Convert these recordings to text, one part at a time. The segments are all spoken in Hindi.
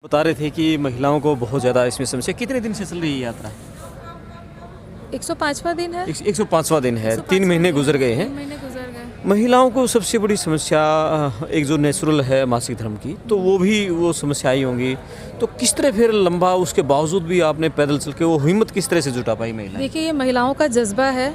बता रहे थे कि महिलाओं को बहुत ज़्यादा इसमें समस्या। कितने दिन से चल रही है यात्रा? 105वां दिन है। 105वां दिन है। 3 महीने गुजर गए हैं। 3 महीने गुजर गए। महिलाओं को सबसे बड़ी समस्या एक जो नेचुरल है मासिक धर्म की, तो वो समस्याएं होंगी। तो किस तरह फिर लंबा उसके बावजूद भी आपने पैदल चल के वो हिम्मत किस तरह से जुटा पाई महिलाएं? देखिए, ये महिलाओं का जज्बा है।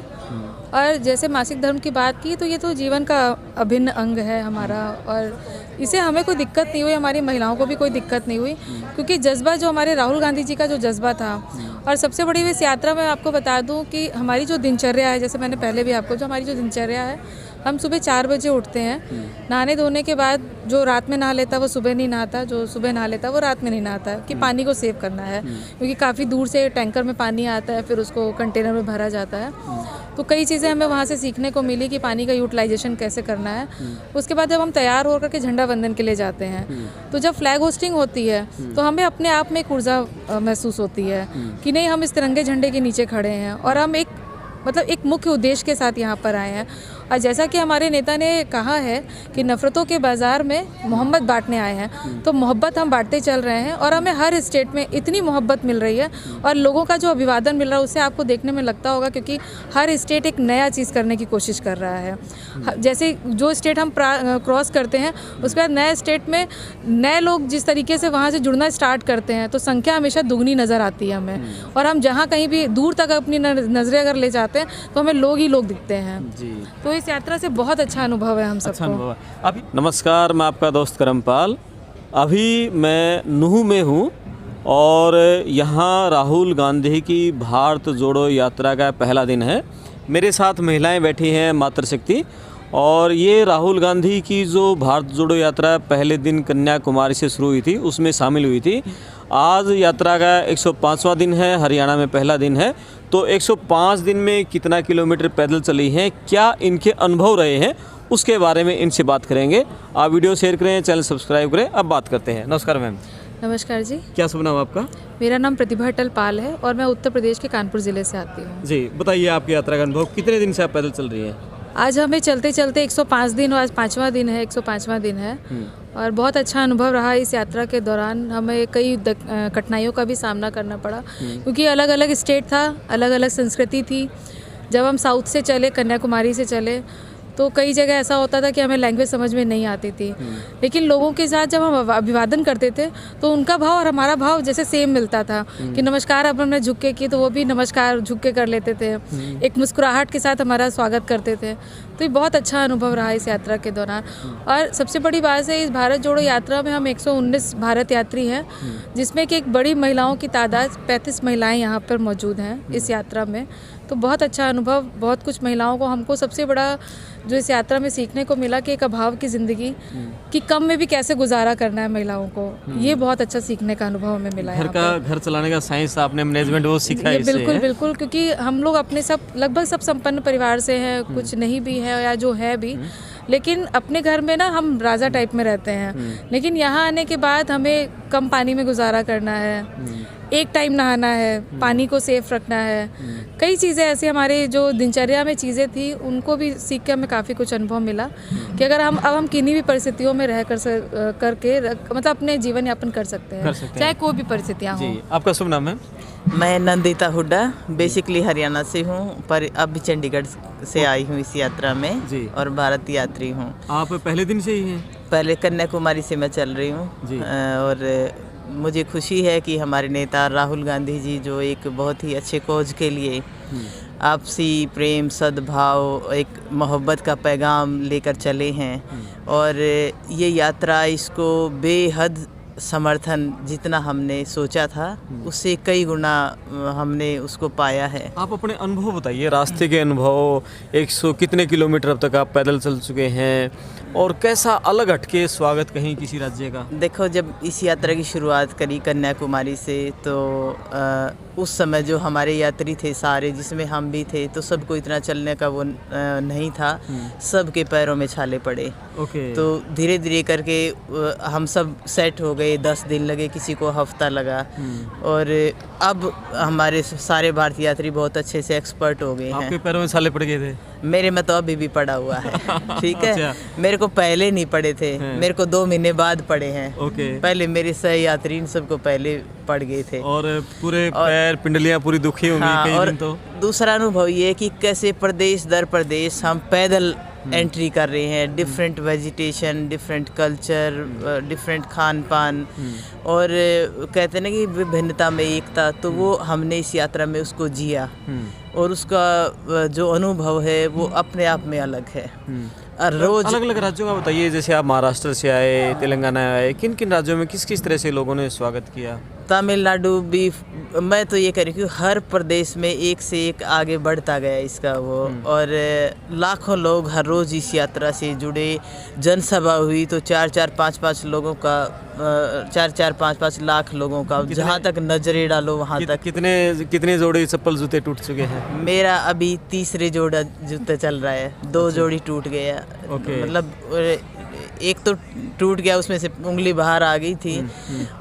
और जैसे मासिक धर्म की बात की तो ये तो जीवन का अभिन्न अंग है हमारा, और इसे हमें कोई दिक्कत नहीं हुई, हमारी महिलाओं को भी कोई दिक्कत नहीं हुई, क्योंकि जज्बा जो हमारे राहुल गांधी जी का जो जज्बा था। और सबसे बड़ी इस यात्रा में आपको बता दूं कि हमारी जो दिनचर्या है, जैसे मैंने पहले भी आपको जो हमारी जो दिनचर्या है, हम सुबह 4 बजे उठते हैं। नहाने धोने के बाद जो रात में नहा लेता वो सुबह नहीं नहाता, जो सुबह नहा लेता वो रात में नहीं नहाता, कि पानी को सेव करना है, क्योंकि काफ़ी दूर से टैंकर में पानी आता है, फिर उसको कंटेनर में भरा जाता है। तो कई चीज़ें हमें वहाँ से सीखने को मिली कि पानी का यूटिलाइजेशन कैसे करना है। उसके बाद जब हम तैयार होकर के झंडा वंदन के लिए जाते हैं, तो जब फ्लैग होस्टिंग होती है तो हमें अपने आप में एक ऊर्जा महसूस होती है कि नहीं, हम इस तिरंगे झंडे के नीचे खड़े हैं और हम एक मुख्य उद्देश्य के साथ यहाँ पर आए हैं। और जैसा कि हमारे नेता ने कहा है कि नफ़रतों के बाज़ार में मोहब्बत बांटने आए हैं, तो मोहब्बत हम बांटते चल रहे हैं। और हमें हर स्टेट में इतनी मोहब्बत मिल रही है और लोगों का जो अभिवादन मिल रहा है, उससे आपको देखने में लगता होगा, क्योंकि हर स्टेट एक नया चीज़ करने की कोशिश कर रहा है। जैसे जो स्टेट हम क्रॉस करते हैं, उसके बाद नए स्टेट में नए लोग जिस तरीके से वहाँ से जुड़ना स्टार्ट करते हैं, तो संख्या हमेशा दुगनी नज़र आती है हमें। और हम जहाँ कहीं भी दूर तक अपनी नज़रें अगर ले जाते हैं तो हमें लोग ही लोग दिखते हैं जी। तो इस यात्रा से बहुत अच्छा अनुभव है हम सबको। अभी नमस्कार, मैं आपका दोस्त करमपाल। अभी मैं नूह में हूँ और यहाँ राहुल गांधी की भारत जोड़ो यात्रा का पहला दिन है। मेरे साथ महिलाएं बैठी हैं, मातृशक्ति। और ये राहुल गांधी की जो भारत जोड़ो यात्रा पहले दिन कन्याकुमारी से शुरू हुई थी, उसमें शामिल हुई थी। आज यात्रा का 105वां दिन है, हरियाणा में पहला दिन है। तो 105 दिन में कितना किलोमीटर पैदल चली हैं, क्या इनके अनुभव रहे हैं, उसके बारे में इनसे बात करेंगे। आप वीडियो शेयर करें, चैनल सब्सक्राइब करें। अब बात करते हैं। नमस्कार मैम। नमस्कार जी। क्या शुभ नाम आपका? मेरा नाम प्रतिभा अटल पाल है और मैं उत्तर प्रदेश के कानपुर ज़िले से आती हूँ जी। बताइए आपकी यात्रा का अनुभव। कितने दिन से आप पैदल चल रही हैं? आज हमें चलते चलते 105 दिन, और आज 5वां दिन है, 105वां दिन है। और बहुत अच्छा अनुभव रहा। इस यात्रा के दौरान हमें कई कठिनाइयों का भी सामना करना पड़ा, क्योंकि अलग अलग स्टेट था, अलग अलग संस्कृति थी। जब हम साउथ से चले, कन्याकुमारी से चले, तो कई जगह ऐसा होता था कि हमें लैंग्वेज समझ में नहीं आती थी, लेकिन लोगों के साथ जब हम अभिवादन करते थे तो उनका भाव और हमारा भाव जैसे सेम मिलता था कि नमस्कार अब हमने झुक के की तो वो भी नमस्कार झुक के कर लेते थे, एक मुस्कुराहट के साथ हमारा स्वागत करते थे। तो ये बहुत अच्छा अनुभव रहा इस यात्रा के दौरान। और सबसे बड़ी बात है, इस भारत जोड़ो यात्रा में हम 119 भारत यात्री हैं, जिसमें कि एक बड़ी महिलाओं की तादाद 35 महिलाएँ यहाँ पर मौजूद हैं इस यात्रा में। तो बहुत अच्छा अनुभव, बहुत कुछ महिलाओं को, हमको सबसे बड़ा जो इस यात्रा में सीखने को मिला कि एक अभाव की ज़िंदगी कि कम में भी कैसे गुजारा करना है महिलाओं को, ये बहुत अच्छा सीखने का अनुभव हमें मिला है। घर चलाने का साइंस, आपने मैनेजमेंट वो सीखा है इससे? बिल्कुल बिल्कुल, क्योंकि हम लोग अपने लगभग सब संपन्न परिवार से हैं, कुछ नहीं भी है या जो है भी, लेकिन अपने घर में ना हम राजा टाइप में रहते हैं। लेकिन यहाँ आने के बाद हमें कम पानी में गुजारा करना है, एक टाइम नहाना है, पानी को सेफ रखना है। कई चीज़ें ऐसी हमारे जो दिनचर्या में चीज़ें थी, उनको भी सीख के हमें काफ़ी कुछ अनुभव मिला कि अगर हम किन्हीं भी परिस्थितियों में रह करके मतलब अपने जीवन यापन कर सकते हैं, चाहे कोई भी परिस्थितियाँ हों। आपका शुभ नाम है? मैं नंदिता हुड्डा, बेसिकली हरियाणा से हूँ, पर अब भी चंडीगढ़ से आई हूँ इस यात्रा में जी। और भारत यात्री हूँ। आप पहले दिन से ही हैं? पहले कन्याकुमारी से मैं चल रही हूँ। और मुझे खुशी है कि हमारे नेता राहुल गांधी जी, जो एक बहुत ही अच्छे कौज के लिए आपसी प्रेम, सद्भाव, एक मोहब्बत का पैगाम लेकर चले हैं। और ये यात्रा, इसको बेहद समर्थन जितना हमने सोचा था उससे कई गुना हमने उसको पाया है। आप अपने अनुभव बताइए, रास्ते के अनुभव। 100 कितने किलोमीटर अब तक आप पैदल चल चुके हैं, और कैसा अलग हटके स्वागत कहीं किसी राज्य का? देखो, जब इस यात्रा की शुरुआत करी कन्याकुमारी से, तो उस समय जो हमारे यात्री थे सारे, जिसमें हम भी थे, तो सबको इतना चलने का वो नहीं था, सबके पैरों में छाले पड़े। ओके। तो धीरे धीरे करके हम सब सेट हो गए गए, 10 दिन लगे, किसी को हफ्ता लगा। और अब हमारे सारे भारतीय यात्री बहुत अच्छे से एक्सपर्ट हो गए हैं। आपके पैरों में छाले पड़ गए थे? मेरे में तो अभी भी पड़ा हुआ है। ठीक है। अच्छा। मेरे को पहले नहीं पड़े थे, मेरे को 2 महीने बाद पड़े हैं। ओके। पहले मेरे सह यात्री इन सबको पहले पड़ गए थे। और पूरे पैर पिंडलियां पूरी दुखी होंगी हाँ, कई और दिन तो। दूसरा अनुभव ये है कि कैसे प्रदेश दर प्रदेश हम पैदल एंट्री कर रहे हैं। Different vegetation, different culture, different Khan पान, और कहते हैं ना कि विभिन्नता में एकता, तो वो हमने इस यात्रा में उसको जिया। और उसका जो अनुभव है वो अपने आप में अलग है। और रोज अलग अलग राज्यों का बताइए, जैसे आप महाराष्ट्र से आए, तेलंगाना आए, किन किन राज्यों में किस किस तरह से लोगों ने स्वागत किया? तमिलनाडु भी, मैं तो ये कह रही हूँ कि हर प्रदेश में एक से एक आगे बढ़ता गया इसका वो। और लाखों लोग हर रोज़ इस यात्रा से जुड़े। जनसभा हुई तो 4-4-5-5 लोगों का, 4-4-5-5 लाख लोगों का, जहाँ तक नजरें डालो वहाँ तक। कितने जोड़े चप्पल जूते टूट चुके हैं? मेरा अभी तीसरे जोड़ा जूते चल रहा है, 2 जोड़ी टूट गया। ओके। मतलब एक तो टूट गया, उसमें से उंगली बाहर आ गई थी,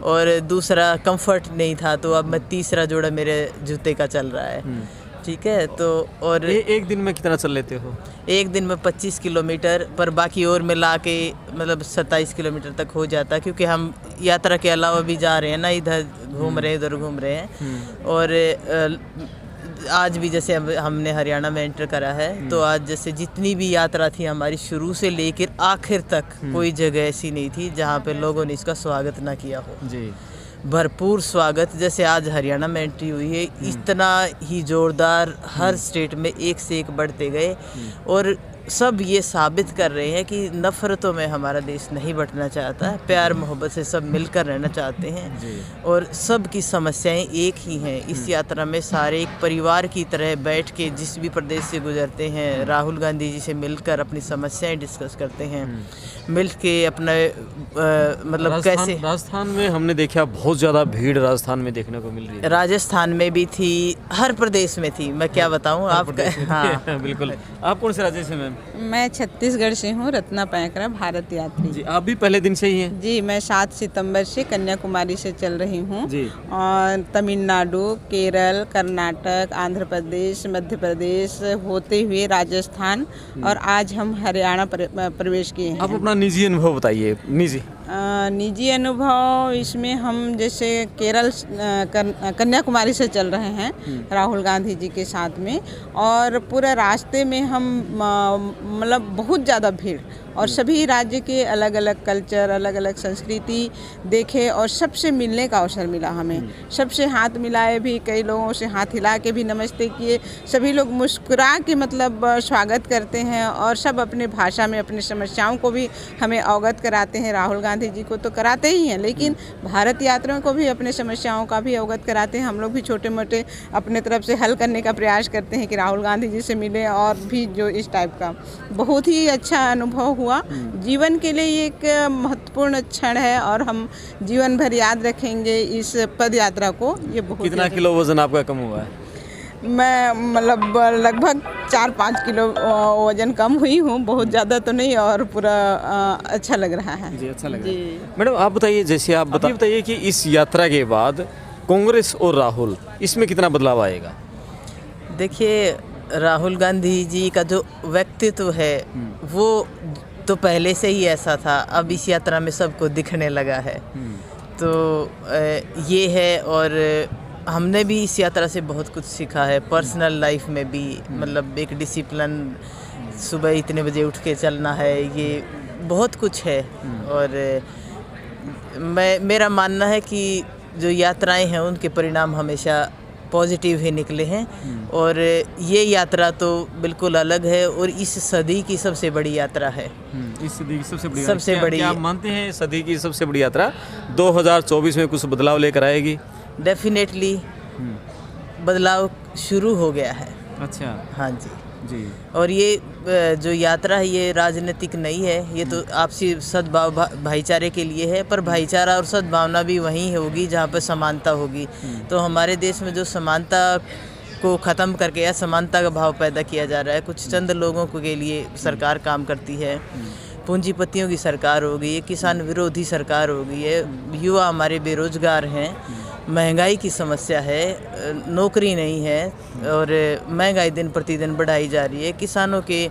और दूसरा कंफर्ट नहीं था, तो अब मैं तीसरा जोड़ा मेरे जूते का चल रहा है। ठीक है। तो और एक दिन में कितना चल लेते हो? एक दिन में 25 किलोमीटर, पर बाकी और मिला के मतलब 27 किलोमीटर तक हो जाता है, क्योंकि हम यात्रा के अलावा भी जा रहे हैं ना, इधर घूम रहे हैं, इधर घूम रहे हैं। और आज भी जैसे हमने हरियाणा में एंटर करा है, तो आज जैसे जितनी भी यात्रा थी हमारी, शुरू से लेकर आखिर तक कोई जगह ऐसी नहीं थी जहाँ पे लोगों ने इसका स्वागत ना किया हो। जी। भरपूर स्वागत। जैसे आज हरियाणा में एंट्री हुई है, इतना ही जोरदार हर स्टेट में एक से एक बढ़ते गए। और सब ये साबित कर रहे हैं कि नफ़रतों में हमारा देश नहीं बंटना चाहता है, प्यार मोहब्बत से सब मिलकर रहना चाहते हैं। और सब की समस्याएं एक ही हैं। इस यात्रा में सारे एक परिवार की तरह बैठ के जिस भी प्रदेश से गुजरते हैं, राहुल गांधी जी से मिलकर अपनी समस्याएं डिस्कस करते हैं, मिल के अपना मतलब कैसे। राजस्थान में हमने देखा बहुत ज़्यादा भीड़ राजस्थान में देखने को मिल रही है। राजस्थान में भी थी, हर प्रदेश में थी, मैं क्या बताऊं आपका। हाँ बिल्कुल। आप कौन से राज्य से मैम? मैं छत्तीसगढ़ से हूँ, रत्ना पैंकरा, भारत यात्री। जी। आप भी पहले दिन से ही हैं? जी, मैं 7 सितंबर से कन्याकुमारी से चल रही हूँ। जी। और तमिलनाडु, केरल, कर्नाटक, आंध्र प्रदेश, मध्य प्रदेश होते हुए राजस्थान, और आज हम हरियाणा प्रवेश किए हैं। आप अपना निजी अनुभव बताइए। निजी अनुभव इसमें हम जैसे केरल कन्याकुमारी से चल रहे हैं राहुल गांधी जी के साथ में, और पूरे रास्ते में हम मतलब बहुत ज़्यादा भीड़, और सभी राज्य के अलग अलग कल्चर, अलग अलग संस्कृति देखे, और सबसे मिलने का अवसर मिला हमें। सबसे हाथ मिलाए भी, कई लोगों से हाथ हिला के भी नमस्ते किए। सभी लोग मुस्कुरा के मतलब स्वागत करते हैं, और सब अपने भाषा में अपनी समस्याओं को भी हमें अवगत कराते हैं। राहुल गांधी जी को तो कराते ही हैं, लेकिन भारत यात्रियों को भी अपने समस्याओं का भी अवगत कराते हैं। हम लोग भी छोटे मोटे अपने तरफ से हल करने का प्रयास करते हैं कि राहुल गांधी जी से मिले, और भी जो इस टाइप का बहुत ही अच्छा अनुभव हुआ। जीवन के लिए ये एक महत्वपूर्ण क्षण है, और हम जीवन भर याद रखेंगे इस पद यात्रा को। ये बहुत कितना किलो वजन आपका कम हुआ है? मैं मतलब लगभग 4-5 किलो वजन कम हुई हूँ, बहुत ज़्यादा तो नहीं, और पूरा अच्छा लग रहा है। जी, अच्छा लग रहा है। मैडम आप बताइए, जैसे आप बताइए कि इस यात्रा के बाद कांग्रेस और राहुल, इसमें कितना बदलाव आएगा? देखिए, राहुल गांधी जी का जो व्यक्तित्व है वो तो पहले से ही ऐसा था, अब इस यात्रा में सबको दिखने लगा है। तो ये है, और हमने भी इस यात्रा से बहुत कुछ सीखा है। पर्सनल लाइफ में भी मतलब एक डिसिप्लिन, सुबह इतने बजे उठ के चलना है, ये बहुत कुछ है। और मेरा मानना है कि जो यात्राएं हैं उनके परिणाम हमेशा पॉजिटिव ही निकले हैं। और ये यात्रा तो बिल्कुल अलग है, और इस सदी की सबसे बड़ी यात्रा है। इस सदी की सबसे बड़ी क्या आप मानते हैं सदी की सबसे बड़ी यात्रा 2024 में कुछ बदलाव लेकर आएगी? डेफिनेटली बदलाव शुरू हो गया है। अच्छा। हाँ जी। जी। और ये जो यात्रा है ये राजनीतिक नहीं है, ये तो आपसी सद्भाव भाईचारे के लिए है। पर भाईचारा और सद्भावना भी वहीं होगी जहाँ पर समानता होगी। तो हमारे देश में जो समानता को ख़त्म करके असमानता का भाव पैदा किया जा रहा है, कुछ चंद लोगों के लिए सरकार काम करती है। पूंजीपतियों की सरकार हो गई है, किसान विरोधी सरकार हो गई है, युवा हमारे बेरोजगार हैं, महंगाई की समस्या है, नौकरी नहीं है और महंगाई दिन प्रतिदिन बढ़ाई जा रही है। किसानों के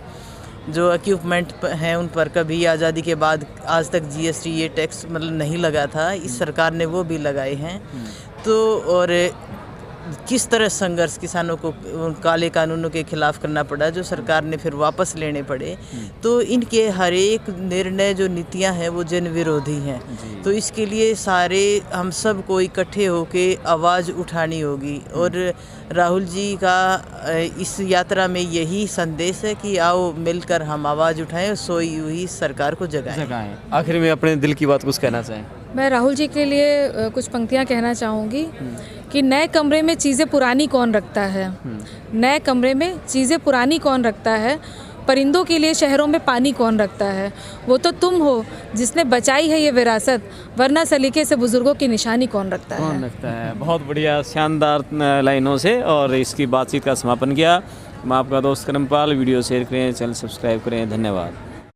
जो इक्विपमेंट हैं उन पर कभी आज़ादी के बाद आज तक जीएसटी ये टैक्स मतलब नहीं लगा था, इस सरकार ने वो भी लगाए हैं। तो और किस तरह संघर्ष किसानों को उन काले कानूनों के खिलाफ करना पड़ा जो सरकार ने फिर वापस लेने पड़े। तो इनके हर एक निर्णय जो नीतियां हैं वो जन विरोधी हैं। तो इसके लिए सारे हम सब को इकट्ठे होके आवाज़ उठानी होगी और राहुल जी का इस यात्रा में यही संदेश है कि आओ मिलकर हम आवाज़ उठाएं और सोई हुई सरकार को जगाएं। आखिर में अपने दिल की बात कुछ कहना चाहें? मैं राहुल जी के लिए कुछ पंक्तियाँ कहना चाहूँगी कि नए कमरे में चीज़ें पुरानी कौन रखता है, नए कमरे में चीज़ें पुरानी कौन रखता है, परिंदों के लिए शहरों में पानी कौन रखता है, वो तो तुम हो जिसने बचाई है ये विरासत, वरना सलीके से बुजुर्गों की निशानी कौन रखता है। बहुत बढ़िया शानदार लाइनों से और इसकी बातचीत का समापन किया। मैं आपका दोस्त करमपाल। वीडियो शेयर करें, चैनल सब्सक्राइब करें। धन्यवाद।